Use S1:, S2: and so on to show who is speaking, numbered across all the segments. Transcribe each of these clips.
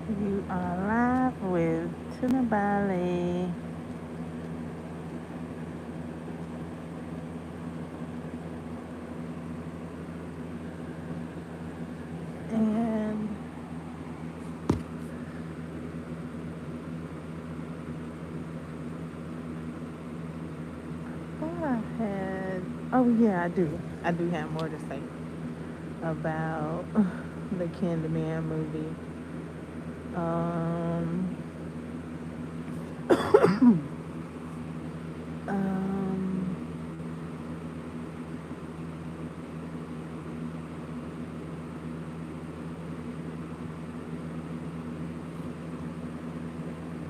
S1: You are live with T1naBa1ley. And oh yeah, I do. I do have more to say about the Candyman movie. Um, um,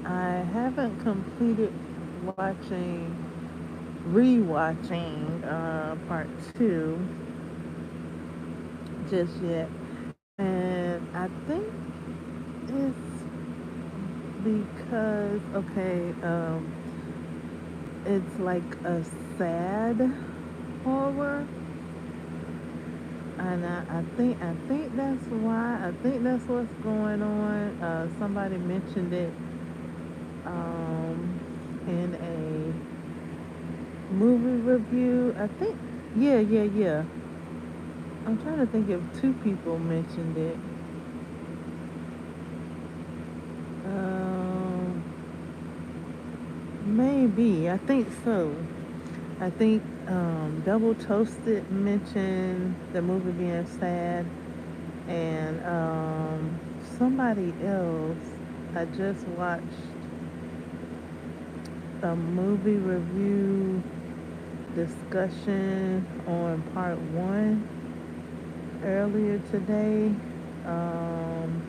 S1: I haven't completed rewatching part two just yet, and I think it's because it's like a sad horror, and I think that's why. I think that's what's going on. Somebody mentioned it in a movie review. I think, yeah. I'm trying to think if two people mentioned it. Um, Maybe. I think so. I think Double Toasted mentioned the movie being sad, and somebody else. I just watched a movie review discussion on part one earlier today. Um,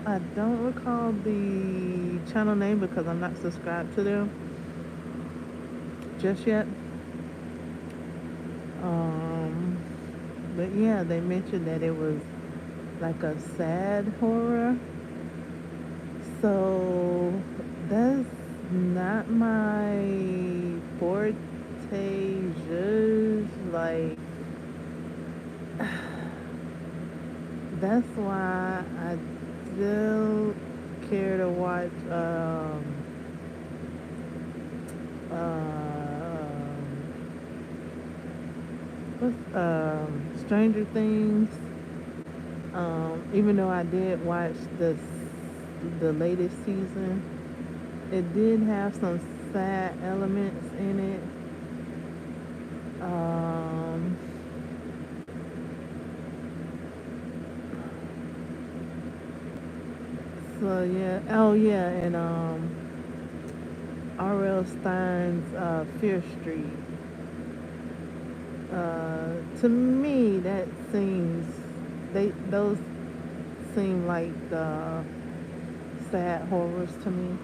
S1: I don't recall the channel name because I'm not subscribed to them just yet. Um, but yeah, they mentioned that it was like a sad horror. So that's not my forte. Just like that's why I still care to watch what's Stranger Things. Even though I did watch the latest season, it did have some sad elements in it. Um, so yeah, oh yeah, and R.L. Stein's Fear Street. To me, that seems those seem like sad horrors to me.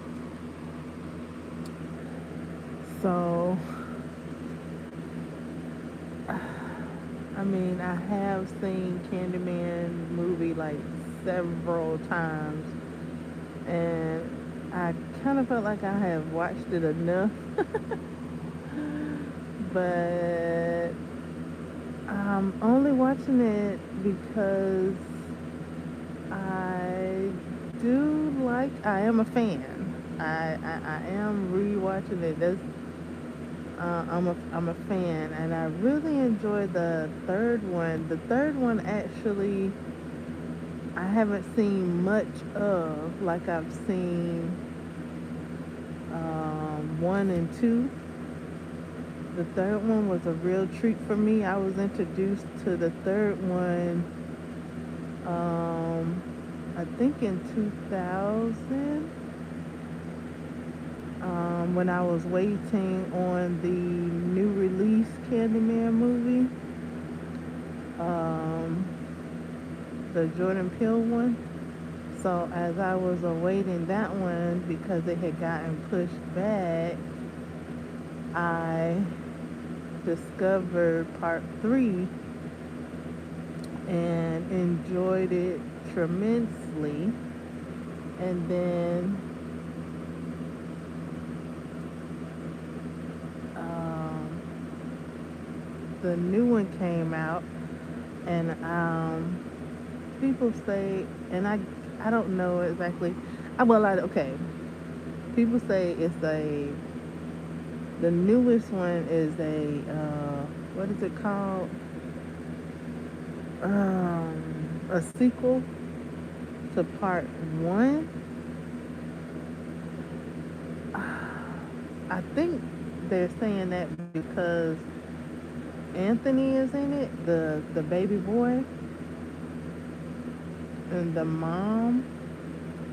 S1: So, I mean, I have seen Candyman movie like several times, and I kind of felt like I have watched it enough. But I'm only watching it because I I am a fan. I am rewatching it. I'm a fan, and I really enjoyed the third one. The third one actually I haven't seen much of. Like I've seen one and two. The third one was a real treat for me. I was introduced to the third one, um, I think in 2000, when I was waiting on the new release Candyman movie, um, the Jordan Peele one. So as I was awaiting that one because it had gotten pushed back, I discovered part three and enjoyed it tremendously. And then um, the new one came out, and people say, and I don't know exactly. Okay. People say the newest one is what is it called? A sequel to part one. I think they're saying that because Anthony is in it, the baby boy, and the mom.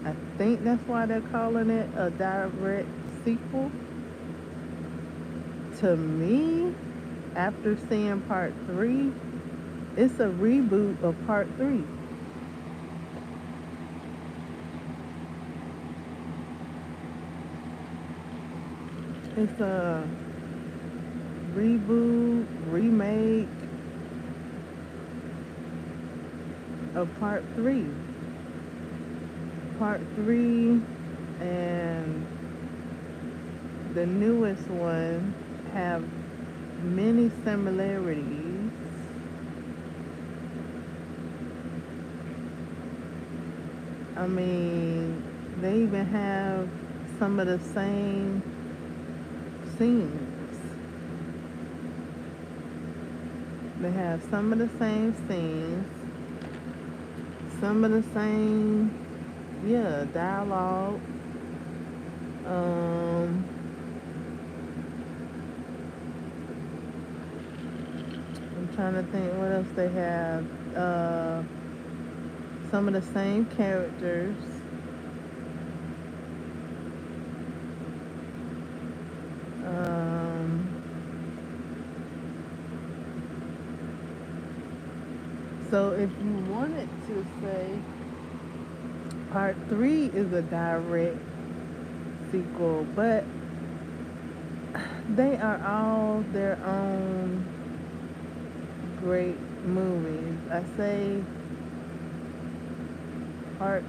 S1: I think that's why they're calling it a direct sequel. To me, after seeing part three, it's a reboot of part three. It's a reboot, remake of part three. Part three and the newest one have many similarities. I mean, they even have some of the same scenes. They have some of the same scenes, some of the same, yeah, dialogue. I'm trying to think what else they have. Some of the same characters. Um, so if you wanted to say part three is a direct sequel, but they are all their own great movies. I say part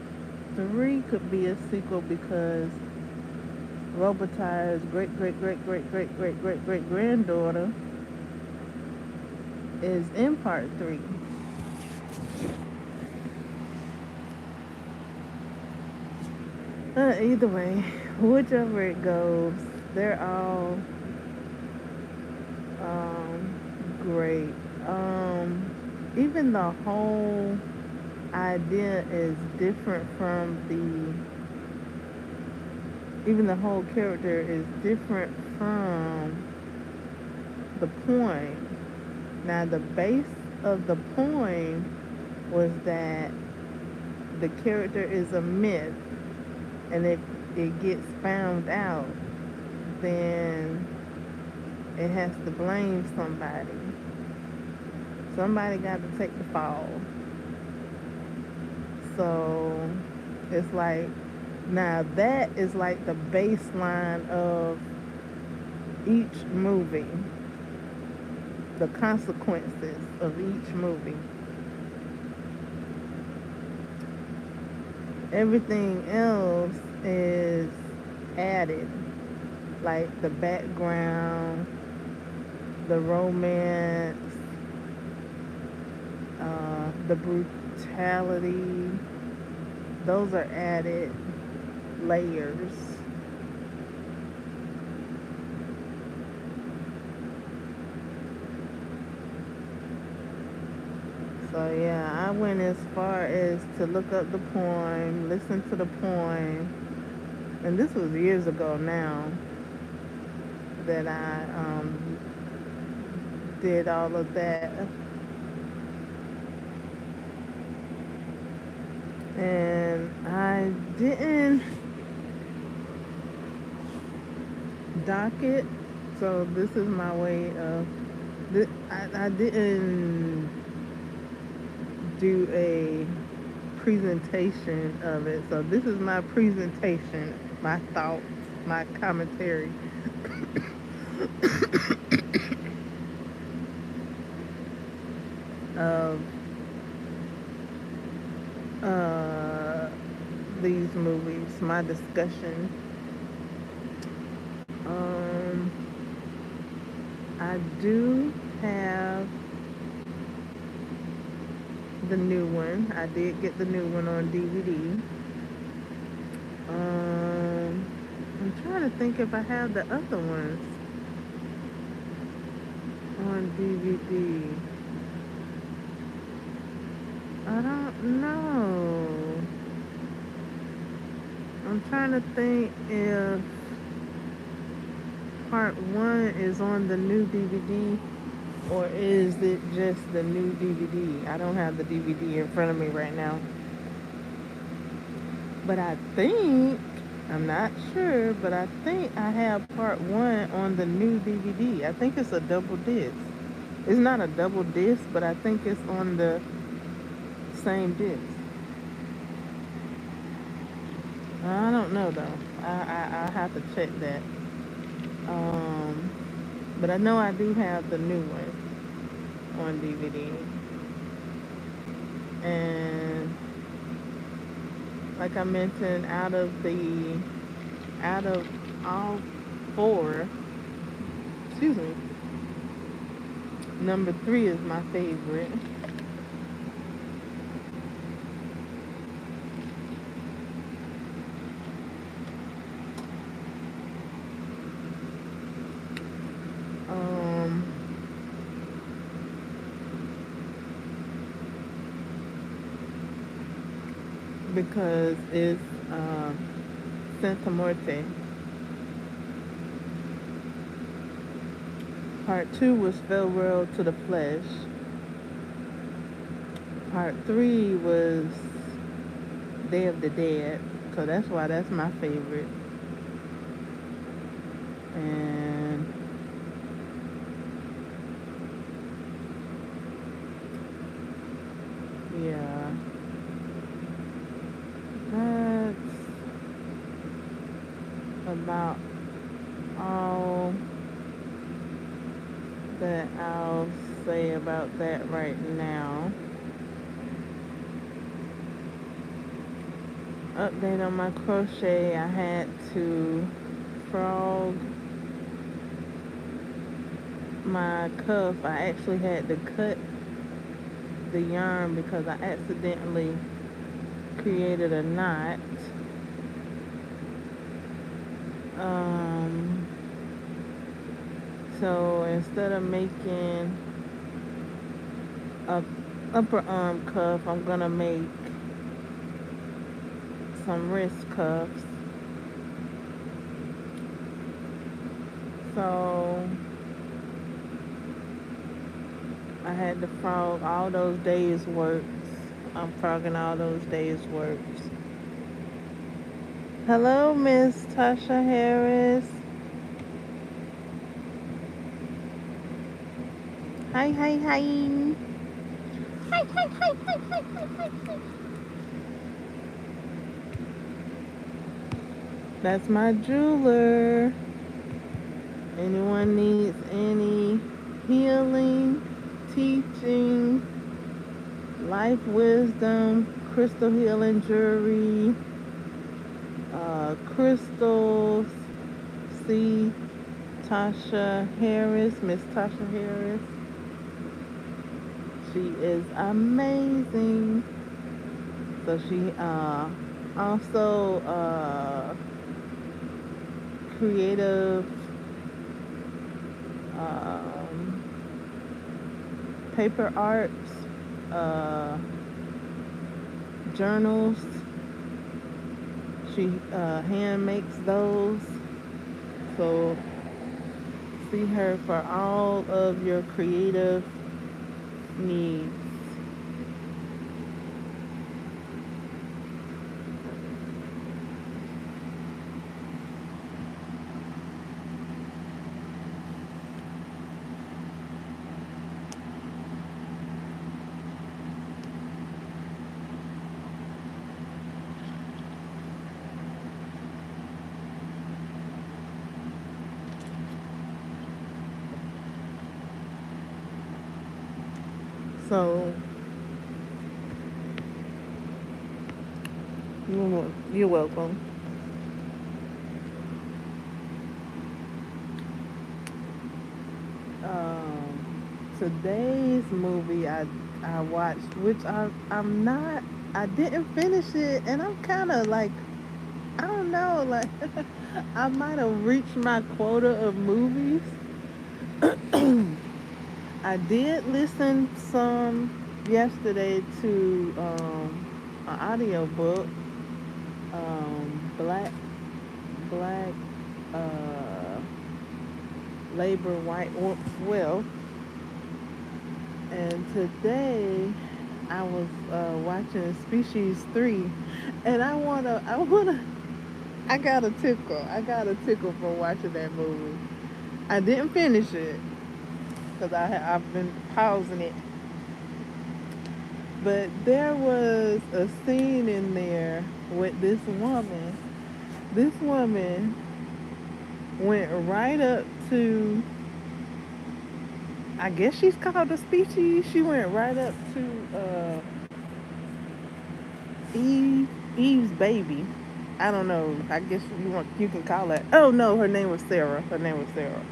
S1: three could be a sequel because Robitaille's great great great great great great great great granddaughter is in part three. Either way, whichever it goes, they're all great. Even the whole idea is different from even the whole character is different from the poem. Now, the base of the poem was that the character is a myth, and if it gets found out, then it has to blame somebody. Somebody got to take the fall. So it's like, now that is like the baseline of each movie, the consequences of each movie. Everything else is added, like the background, the romance, the brutality. Those are added layers. So yeah, I went as far as to look up the poem, listen to the poem, and this was years ago now that I did all of that. And I didn't dock it, so this is my way of, I didn't do a presentation of it, so this is my presentation, my thoughts, my commentary. Of these movies, my discussion. I do have the new one. I did get the new one on DVD. I'm trying to think if I have the other ones on DVD. I don't know. I'm trying to think if part one is on the new DVD or is it just the new DVD? I don't have the DVD in front of me right now. But I think, I'm not sure, but I think I have part one on the new DVD. I think it's a double disc. It's not a double disc, but I think it's on the same disc. I don't know though. I have to check that. Um, but I know I do have the new one on DVD. And like I mentioned, out of all four, excuse me, number three is my favorite. Um, because it's Santa Muerte. Part two was Farewell to the Flesh. Part three was Day of the Dead, so that's why that's my favorite. And yeah, that's about all that I'll say about that right now. Update on my crochet, I had to frog my cuff. I actually had to cut the yarn because I accidentally created a knot. So instead of making a upper arm cuff, I'm gonna make some wrist cuffs. So I had to frog all those days' works. I'm frogging all those days' works. Hello, Miss Tasha Harris. Hi, hi, hi. Hi, hi, hi, hi, hi, hi, hi, hi. That's my jeweler. Anyone needs any healing, teaching, life wisdom, crystal healing jewelry, crystals, see Tasha Harris, Miss Tasha Harris. She is amazing. So she also creative paper arts, journals. She hand makes those. So see her for all of your creative needs. So you're welcome. Today's movie, I I watched, which I'm not. I didn't finish it, and I'm kind of like, I don't know, like I might have reached my quota of movies. I did listen some yesterday to an audio book, Black uh, Labor White Wealth, and today I was watching Species 3, and I got a tickle. I got a tickle for watching that movie. I didn't finish it because I've been pausing it. But there was a scene in there with this woman. This woman went right up to, I guess she's called a species. She went right up to Eve's baby. I don't know. I guess you can call it. Oh no, her name was Sarah. Her name was Sarah.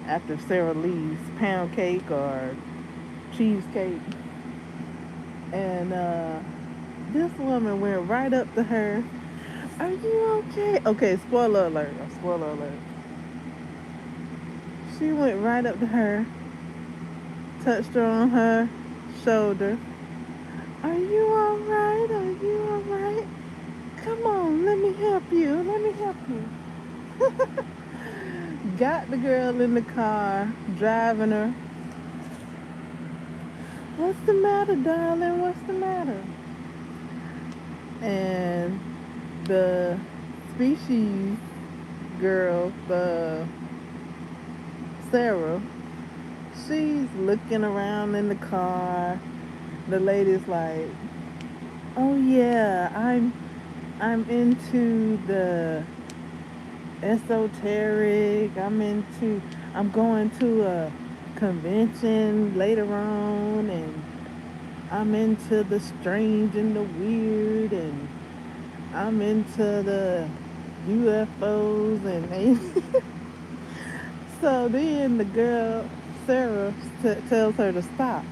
S1: After Sarah leaves, pound cake or cheesecake, and this woman went right up to her. Are you okay? Okay, spoiler alert. Spoiler alert. She went right up to her, touched her on her shoulder. Are you alright? Are you alright? Come on, let me help you. Let me help you. Got the girl in the car, driving her. What's the matter, darling? What's the matter? And the species girl, the Sarah, she's looking around in the car. The lady's like, "Oh yeah, I'm into the esoteric. I'm going to a convention later on, and I'm into the strange and the weird, and I'm into the UFOs and aliens." So then the girl, Sarah, tells her to stop.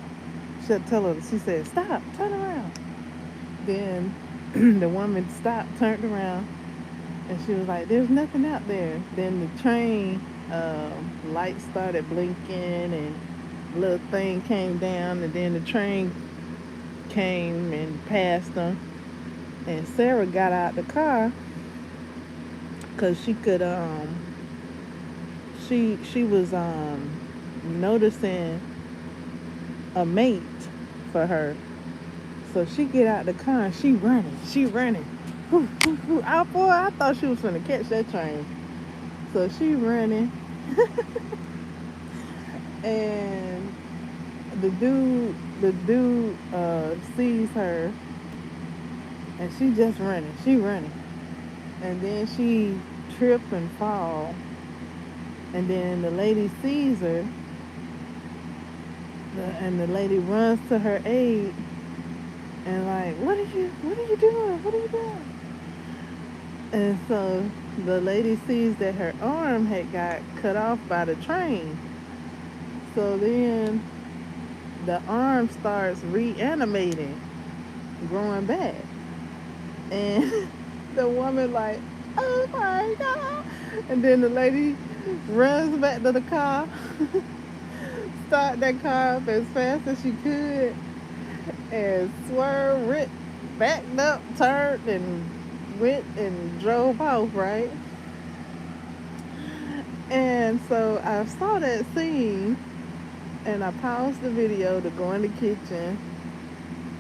S1: She said, "Stop, turn around." Then the woman stopped, turned around, and she was like, "There's nothing out there." Then the train lights started blinking, and a little thing came down, and then the train came and passed them. And Sarah got out the car because she could she was noticing a mate for her. So she get out the car and she running. Whoo, whoo, whoo. Boy, I thought she was gonna catch that train. So she running, and the dude sees her, and she just running. She running, and then she trip and fall, and then the lady sees her, and the lady runs to her aid, and like, what are you doing? What are you doing? And so the lady sees that her arm had got cut off by the train. So then the arm starts reanimating, growing back. And the woman like, "Oh my God." And then the lady runs back to the car, start that car up as fast as she could, and swerved, backed up, turned, and went and drove off, right? And so I saw that scene, and I paused the video to go in the kitchen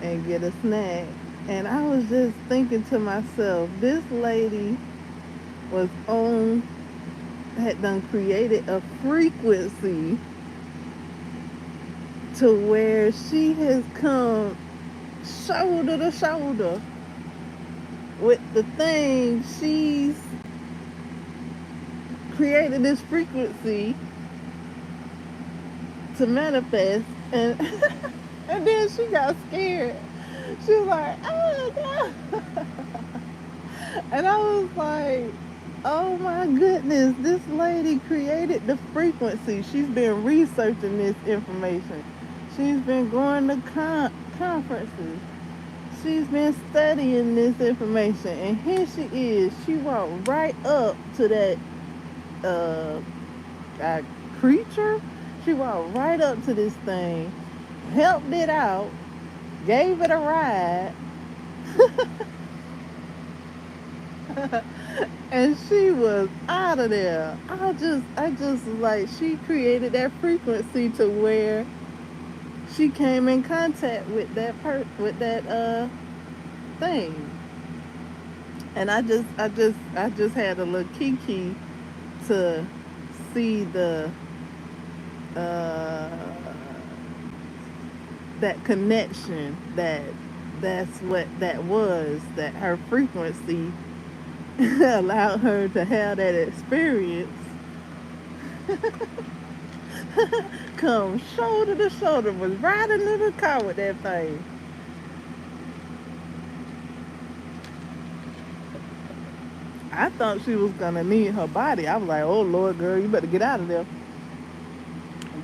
S1: and get a snack. And I was just thinking to myself, this lady had done created a frequency to where she has come shoulder to shoulder with the thing. She's created this frequency to manifest, and and then she got scared. She was like, "Oh God." And I was like, "Oh my goodness, this lady created the frequency. She's been researching this information. She's been going to conferences. She's been studying this information, and here she is. She walked right up to that uh, uh creature. She walked right up to this thing, helped it out, gave it a ride, and she was out of there. I just like she created that frequency to where she came in contact with that thing, and I just had a little kiki to see the uh, that connection that's what that was, that her frequency allowed her to have that experience. Come shoulder to shoulder, was riding in the car with that thing. I thought she was gonna need her body. I was like, oh Lord, girl, you better get out of there.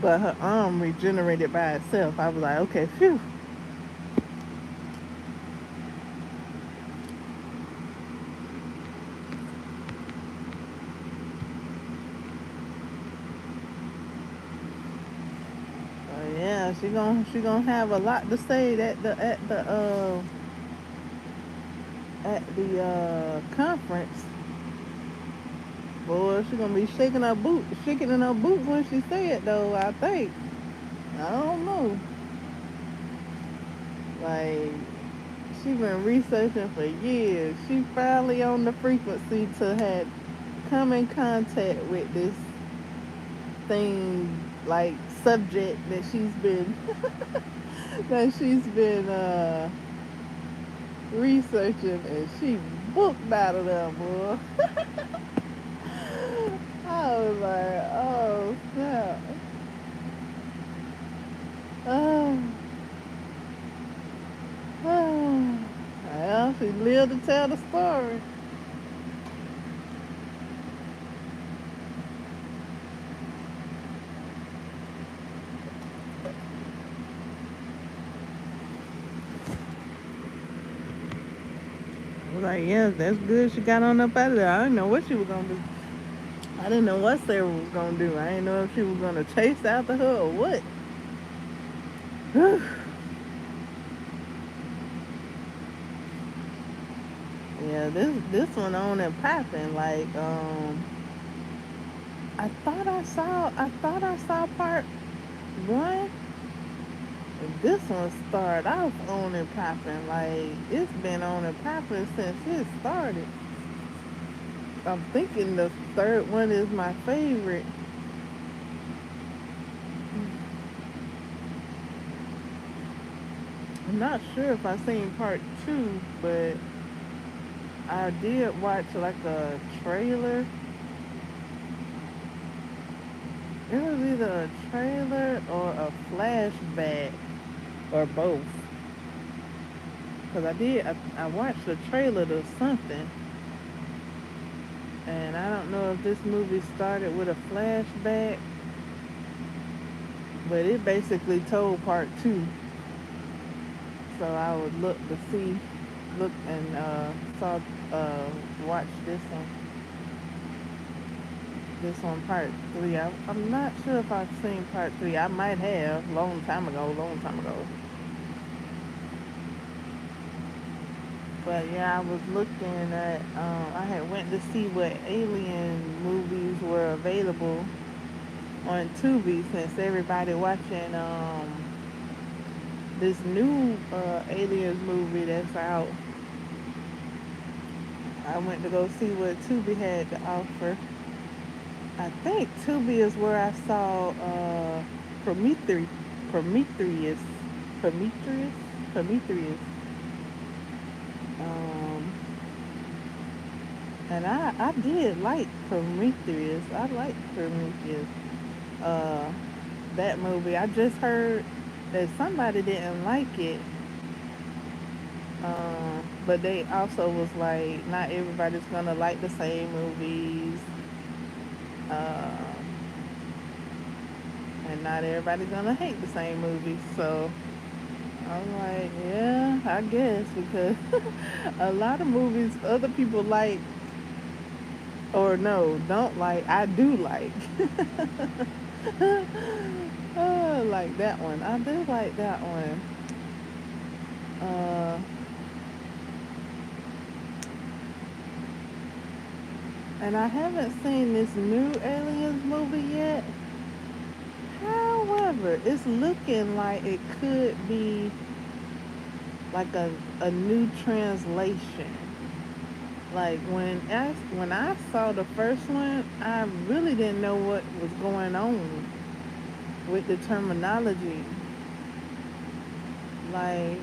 S1: But her arm regenerated by itself. I was like, okay, phew. Yeah, she gonna have a lot to say at the conference. Boy, she gonna be shaking in her boots when she say it though. I think. I don't know. Like she been researching for years. She finally on the frequency to had come in contact with this thing, like subject that she's been that she's been researching, and she booked out of there, boy. I was like, oh snap. Oh, oh. Well, she lived to tell the story. I was like, yes, that's good. She got on up out of there. I didn't know what she was gonna do. I didn't know what Sarah was gonna do. I didn't know if she was gonna chase after her or what. Yeah, this one on and popping. Like, I thought I saw part one. And this one started off on and popping. Like, it's been on and popping since it started. I'm thinking the third one is my favorite. I'm not sure if I seen part two, but I did watch like a trailer. It was either a trailer or a flashback or both. Cause I watched the trailer to something, and I don't know if this movie started with a flashback, but it basically told part two. So I would look and saw watch this one part three. I'm not sure if I've seen part three. I might have long time ago. But yeah, I was looking at. I had went to see what alien movies were available on Tubi, since everybody watching this new aliens movie that's out. I went to go see what Tubi had to offer. I think Tubi is where I saw Prometheus. Prometheus. Prometheus. Prometheus. Um, and I did like Prometheus. I like Prometheus. Uh, that movie. I just heard that somebody didn't like it. But they also was like, not everybody's gonna like the same movies. Uh, and not everybody's gonna hate the same movie. So I'm like, yeah, I guess, because a lot of movies other people like, or no, don't like, I do like. Oh, like that one. I do like that one. Uh, and I haven't seen this new Aliens movie yet. However, it's looking like it could be like a new translation. Like when I saw the first one, I really didn't know what was going on with the terminology. Like,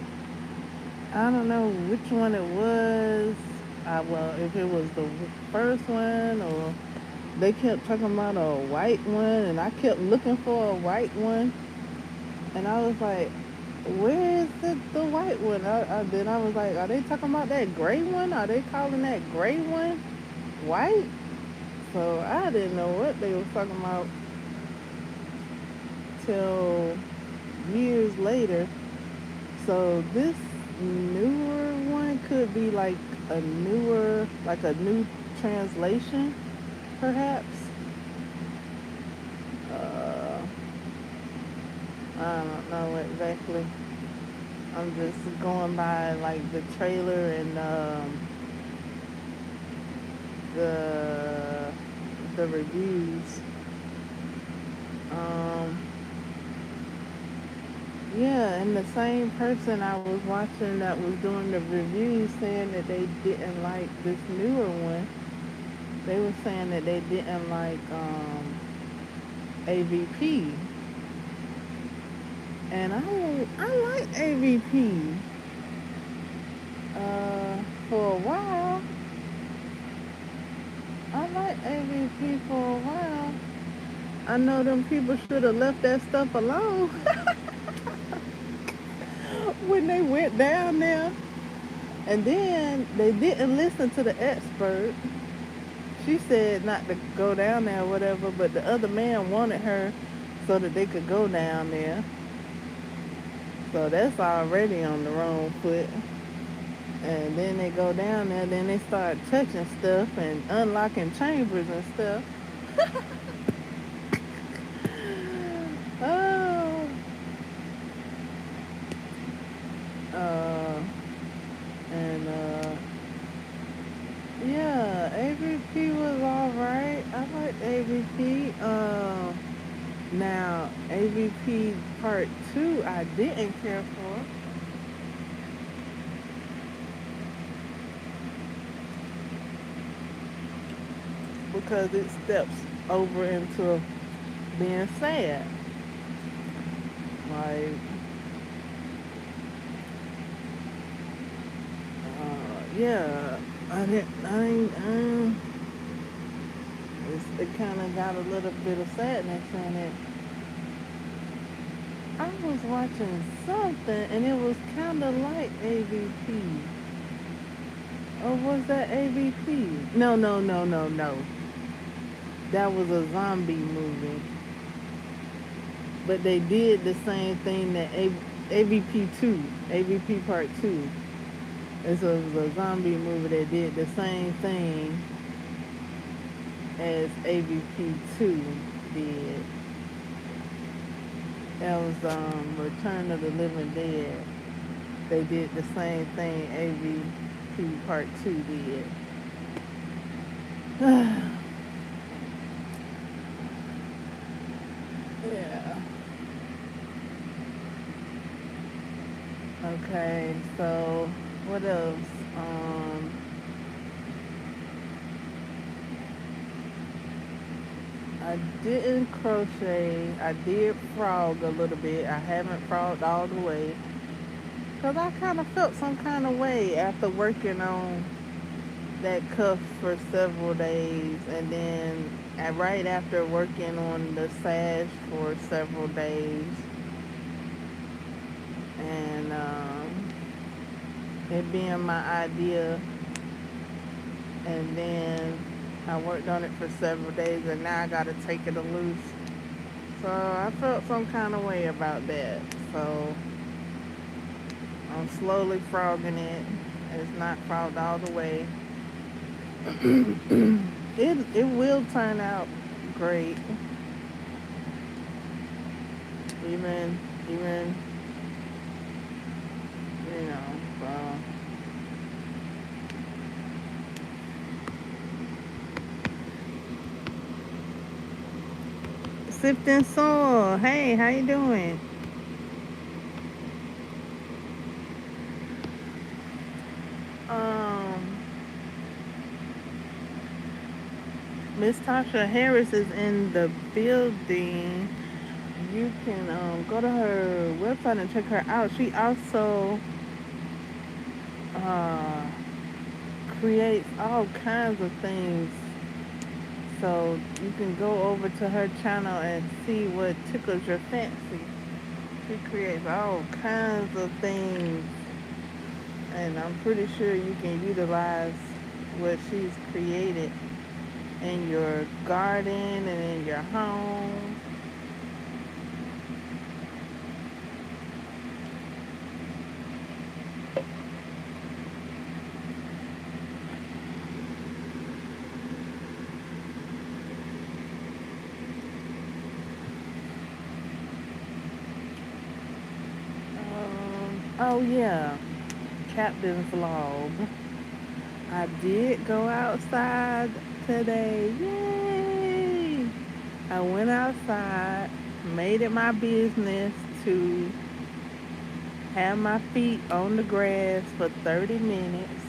S1: I don't know which one it was. Well, if it was the first one, or they kept talking about a white one, and I kept looking for a white one, and I was like, where is the white one? Then I was like, are they talking about that gray one? Are they calling that gray one white? So I didn't know what they was talking about till years later. So this newer one could be like a new translation, perhaps. Uh, I don't know exactly. I'm just going by like the trailer and the the reviews. Um, yeah, and the same person I was watching that was doing the reviews saying that they didn't like this newer one. They were saying that they didn't like AVP, and I like AVP. For a while, I like AVP for a while. I know them people should have left that stuff alone when they went down there. And then they didn't listen to the expert. She said not to go down there or whatever, but the other man wanted her so that they could go down there. So that's already on the wrong foot. And then they go down there, then they start touching stuff and unlocking chambers and stuff. Oh. Uh, and yeah, AVP was alright. I liked AVP. Now AVP part 2 I didn't care for. Because it steps over into being sad. Like, yeah, it kind of got a little bit of sadness in it. I was watching something and it was kind of like AVP. Or was that AVP? No, no, no, no, no. That was a zombie movie. But they did the same thing that AVP 2, AVP Part 2. And so it was a zombie movie that did the same thing as AVP 2 did. That was Return of the Living Dead. They did the same thing AVP Part 2 did. Yeah. Okay, so what else? I didn't crochet. I did frog a little bit. I haven't frogged all the way. Because I kind of felt some kind of way after working on that cuff for several days. And then right after working on the sash for several days. And it being my idea. And then I worked on it for several days, and now I gotta take it loose. So I felt some kind of way about that. So I'm slowly frogging it. It's not frogged all the way. It will turn out great. Even you know. So Sifting Soul. Hey, how you doing? Um, Miss Tasha Harris is in the building. You can go to her website and check her out. She also uh, creates all kinds of things. So you can go over to her channel and see what tickles your fancy. She creates all kinds of things, and I'm pretty sure you can utilize what she's created in your garden and in your home. Oh yeah, Captain's Vlog. I did go outside today. Yay! I went outside, made it my business to have my feet on the grass for 30 minutes.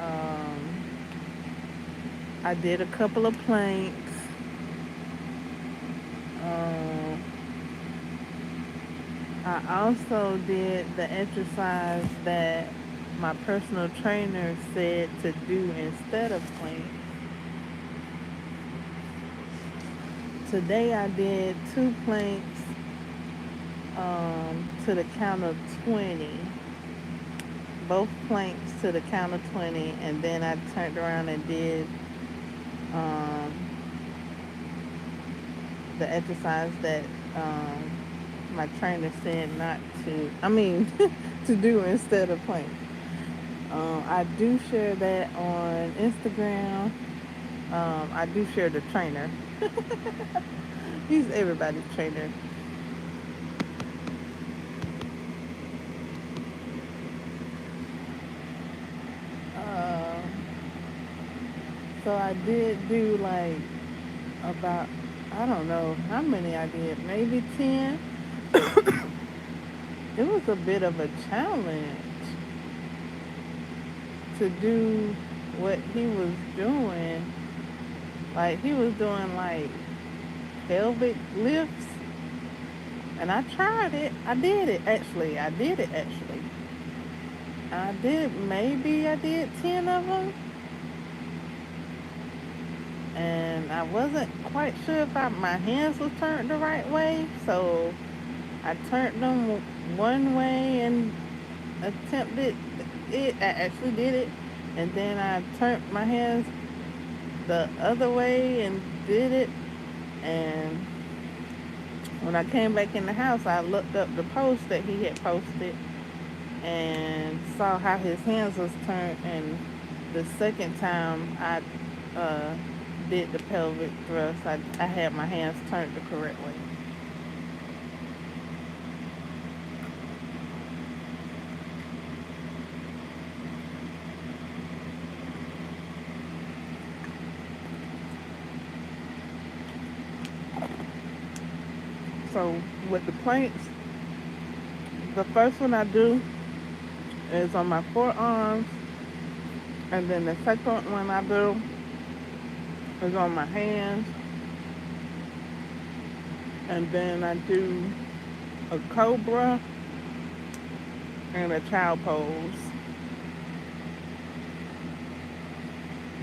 S1: Um, I did a couple of planks. Um, I also did the exercise that my personal trainer said to do instead of planks. Today I did 2 planks to the count of 20. Both planks to the count of 20, and then I turned around and did um, the exercise that um, my trainer said not to, I mean, to do instead of planks. I do share that on Instagram. I do share the trainer. He's everybody's trainer. Uh, so I did do like about, I don't know how many I did, maybe 10. It was a bit of a challenge to do what he was doing. Like he was doing like pelvic lifts, and I tried it. I did it actually. I did 10 of them, and I wasn't quite sure if my hands was turned the right way, so I turned them one way and attempted it. I actually did it, and then I turned my hands the other way and did it. And when I came back in the house, I looked up the post that he had posted and saw how his hands was turned. And the second time I did the pelvic thrust, I had my hands turned the correct way. So with the planks, the first one I do is on my forearms, and then the second one I do is on my hands, and then I do a cobra and a child pose.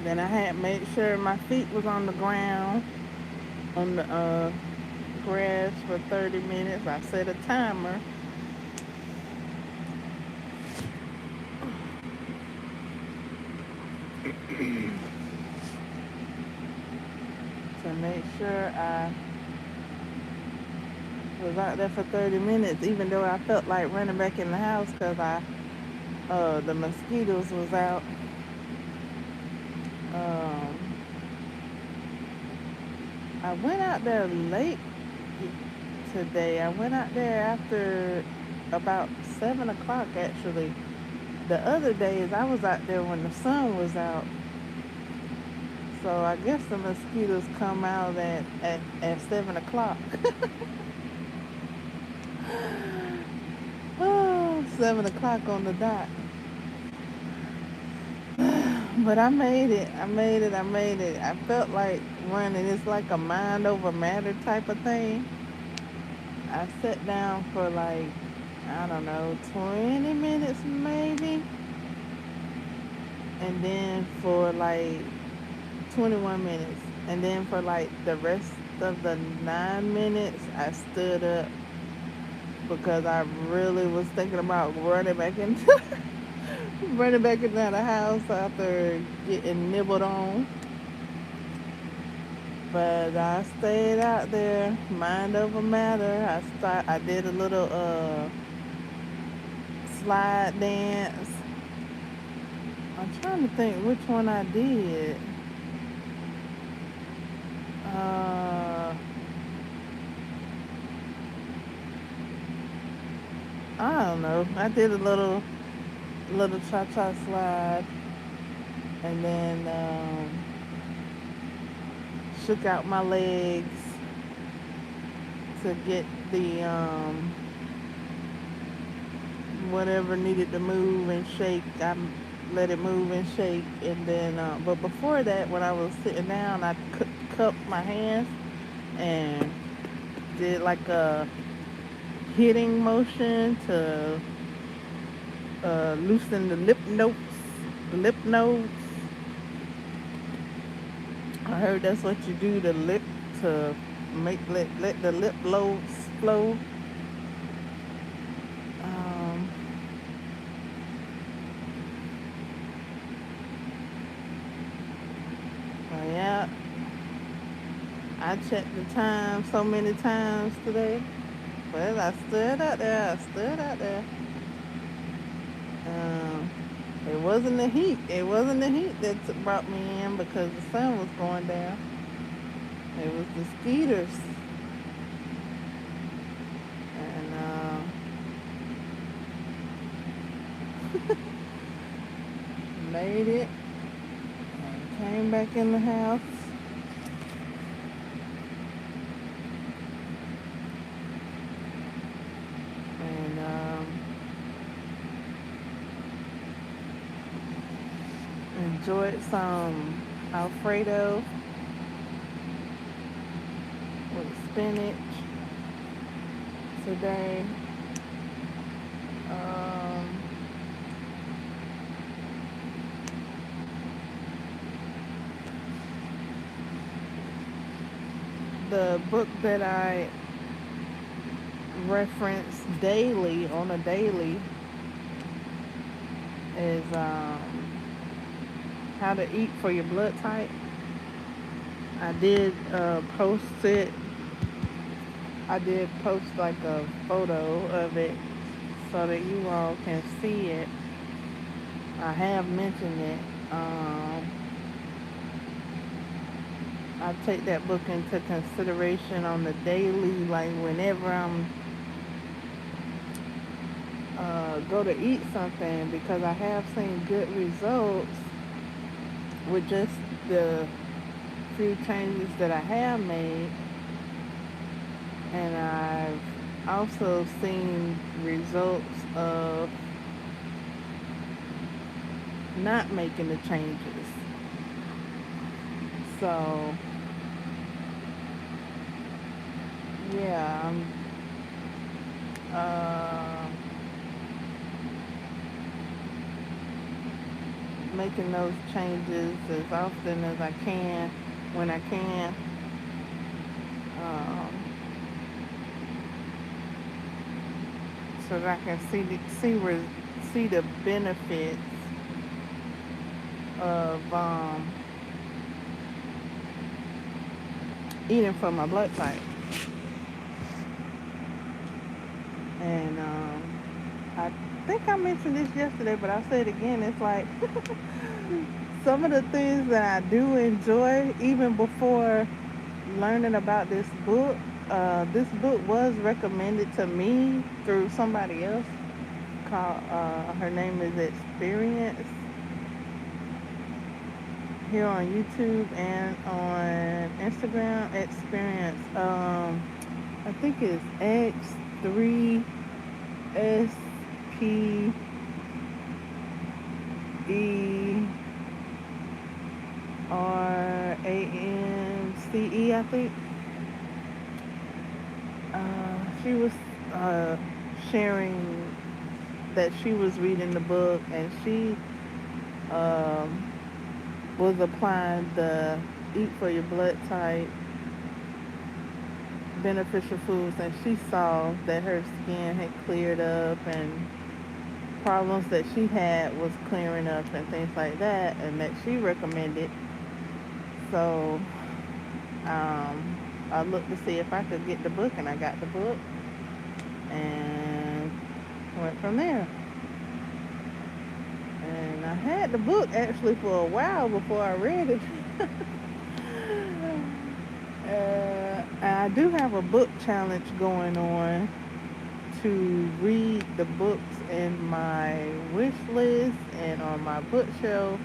S1: Then I had made sure my feet was on the ground on the grass for 30 minutes. I set a timer. So and made sure I was out there for 30 minutes, even though I felt like running back in the house because the mosquitoes was out. Um, I went out there late today. I went out there after about 7 o'clock actually. The other days I was out there when the sun was out. So I guess the mosquitoes come out at 7 o'clock. Oh, 7 o'clock on the dot. But I made it. I made it. I made it. I felt like running. It's like a mind over matter type of thing. I sat down for like, I don't know, 20 minutes maybe. And then for like 21 minutes. And then for like the rest of the 9 minutes, I stood up because I really was thinking about running back into the house after getting nibbled on. But I stayed out there, mind over matter. I did a little slide dance. I'm trying to think which one I did. I don't know. I did a little cha-cha slide, and then shook out my legs to get the whatever needed to move and shake. I let it move and shake, and then but before that, when I was sitting down, I cupped my hands and did like a hitting motion to loosen the lip notes. I heard that's what you do to let the lip loads flow. Yeah, I checked the time so many times today, but I stood out there. It wasn't the heat. It wasn't the heat that brought me in because the sun was going down. It was the skeeters. And made it and came back in the house. Enjoyed some Alfredo with spinach today. The book that I reference daily on a daily is How to Eat for Your Blood Type. I did post it. I did post like a photo of it so that you all can see it. I have mentioned it. I take that book into consideration on the daily, like whenever I'm go to eat something, because I have seen good results with just the few changes that I have made, and I've also seen results of not making the changes. So yeah, I'm making those changes as often as I can, when I can. So that I can see the benefits of eating for my blood type. And I think I mentioned this yesterday, but I'll say it again. It's like some of the things that I do enjoy, even before learning about this book. This book was recommended to me through somebody else. Called her name is Experience, here on YouTube and on Instagram. Experience. I think it's XPERANCE. I think. She was sharing that she was reading the book, and she was applying the Eat for Your Blood Type beneficial foods, and she saw that her skin had cleared up and problems that she had was clearing up and things like that, and that she recommended. So I looked to see if I could get the book, and I got the book and went from there. And I had the book actually for a while before I read it. I do have a book challenge going on to read the books in my wish list and on my bookshelf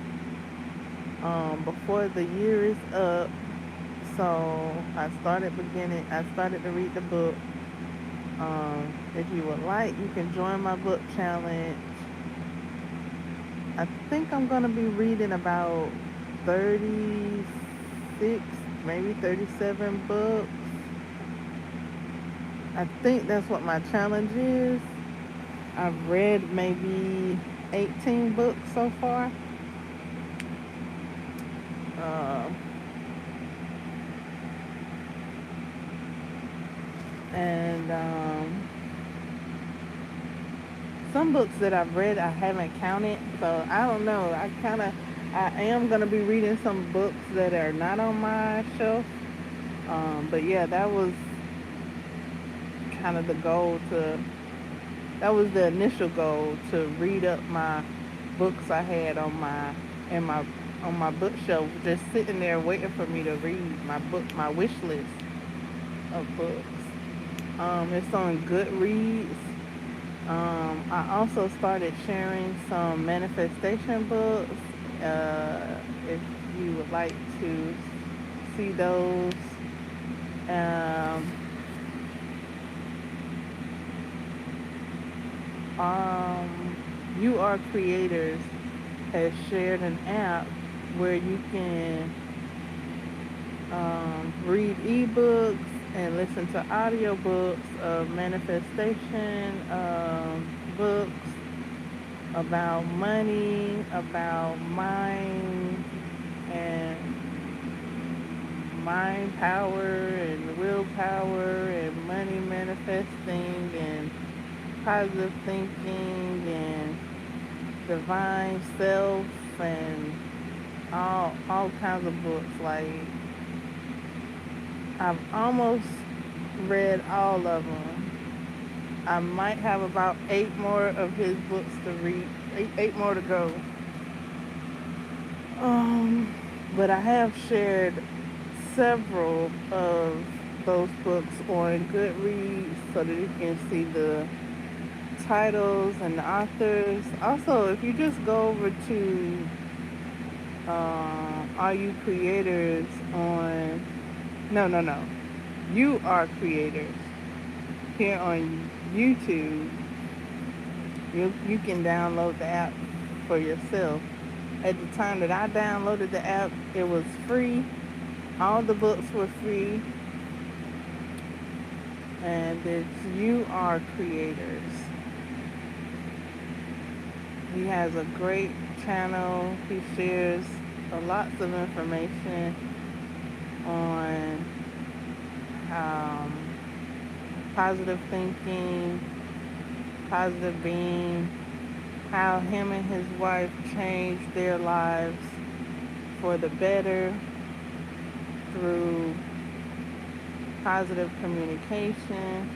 S1: before the year is up. So I started to read the book. If you would like, you can join my book challenge. I think I'm going to be reading about 36, maybe 37 books. I think that's what my challenge is. I've read maybe 18 books so far. And some books that I've read I haven't counted, so I don't know. I am going to be reading some books that are not on my shelf. But yeah, that was kind of that was the initial goal, to read up my books I had on my bookshelf, just sitting there waiting for me to read my wish list of books. It's on Goodreads. I also started sharing some manifestation books. If you would like to see those. You Are Creators has shared an app where you can read ebooks and listen to audiobooks of manifestation books about money, about mind power and willpower and money manifesting and positive thinking and divine self and all kinds of books. Like, I've almost read all of them. I might have about 8 more of his books to read, 8 more to go. But I have shared several of those books on Goodreads so that you can see the titles and the authors. Also, if you just go over to Are You Creators on... No. You Are Creators here on YouTube, you can download the app for yourself. At the time that I downloaded the app, it was free. All the books were free. And it's You Are Creators. He has a great channel. He shares lots of information on positive thinking, positive being, how him and his wife changed their lives for the better through positive communication.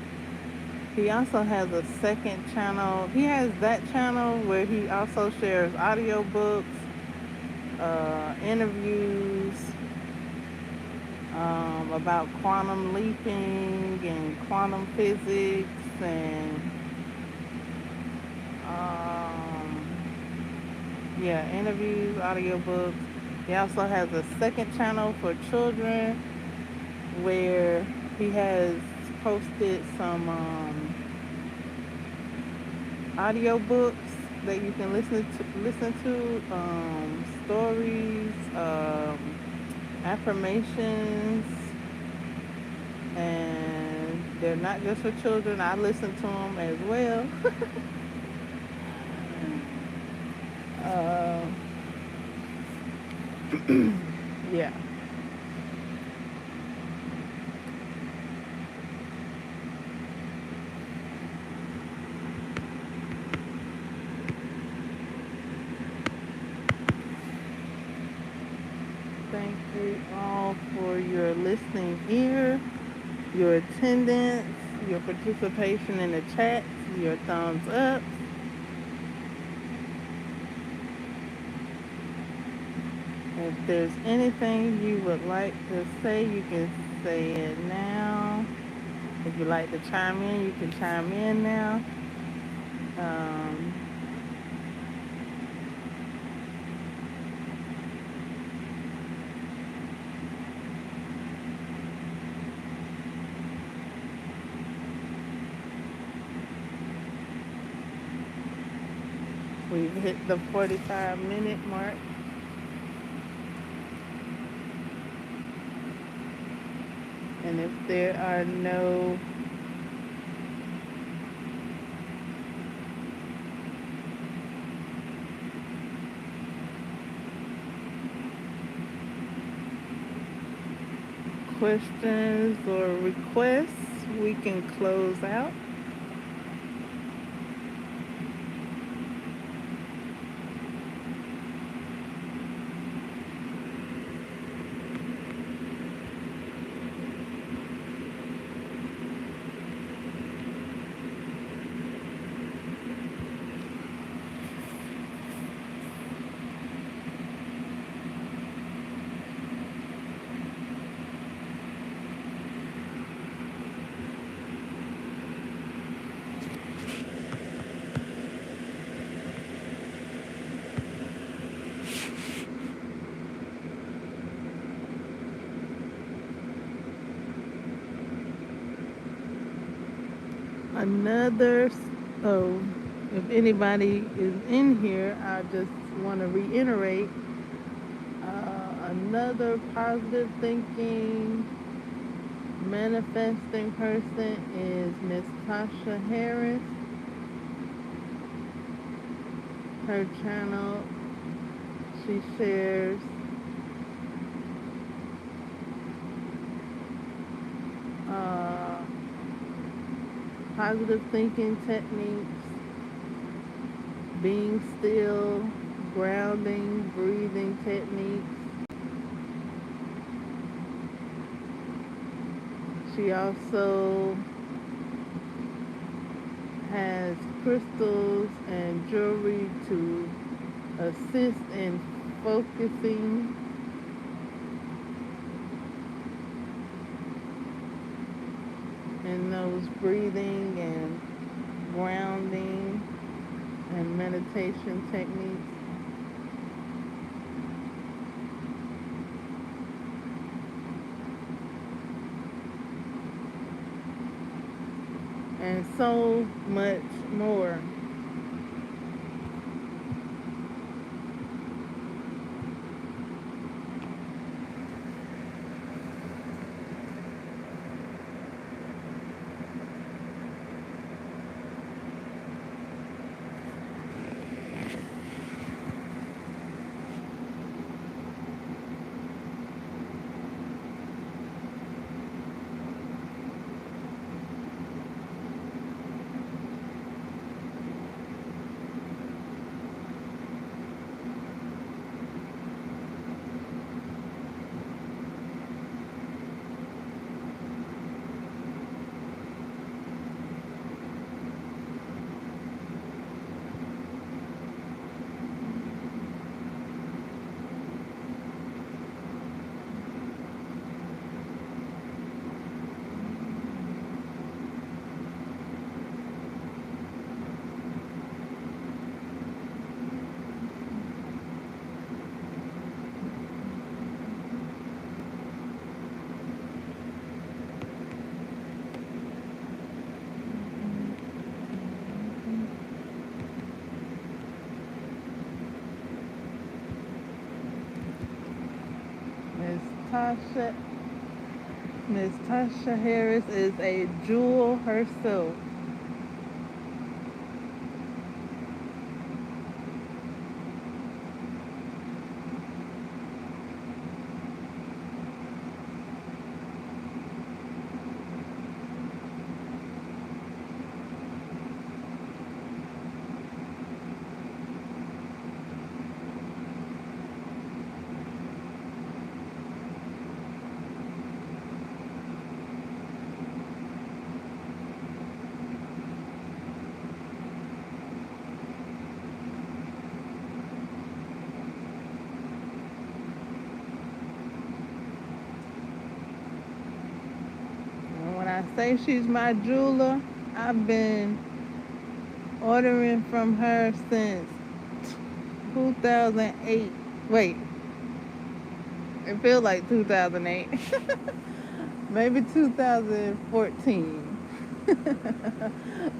S1: He also has a second channel. He has that channel where he also shares audiobooks, interviews about quantum leaping and quantum physics and um, yeah, interviews, audiobooks. He also has a second channel for children where he has posted some audiobooks that you can listen to stories, affirmations, and they're not just for children. I listen to them as well. uh, yeah. Thank you all for your listening ear, your attendance, your participation in the chats, your thumbs up. If there's anything you would like to say, you can say it now. If you'd like to chime in, you can chime in now. Um, we've hit the 45-minute mark. And if there are no questions or requests, we can close out. Oh, if anybody is in here, I just want to reiterate another positive thinking, manifesting person is Miss Tasha Harris. Her channel, she shares positive thinking techniques, being still, grounding, breathing techniques. She also has crystals and jewelry to assist in focusing in those breathing and grounding and meditation techniques. And so much more. Tasha, Miss Tasha Harris is a jewel herself. And when I say she's my jeweler, I've been ordering from her since 2008. Wait, it feels like 2008. Maybe 2014.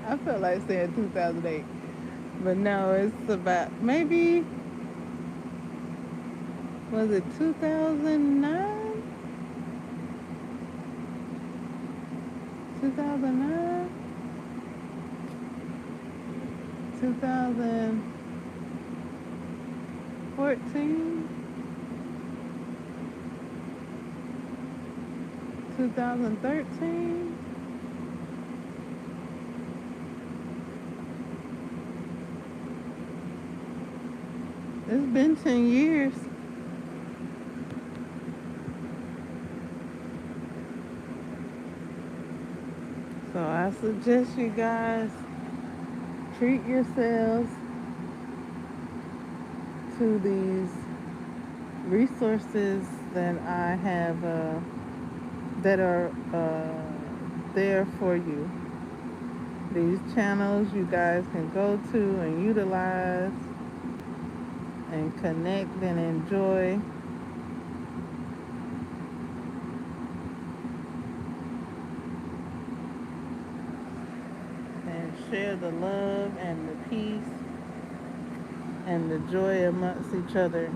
S1: I feel like saying 2008. But no, it's about maybe, was it 2009? 2009? 2014? 2013? It's been 10 years. So I suggest you guys treat yourselves to these resources that I have that are there for you. These channels you guys can go to and utilize and connect and enjoy. And share the love and the peace and the joy amongst each other.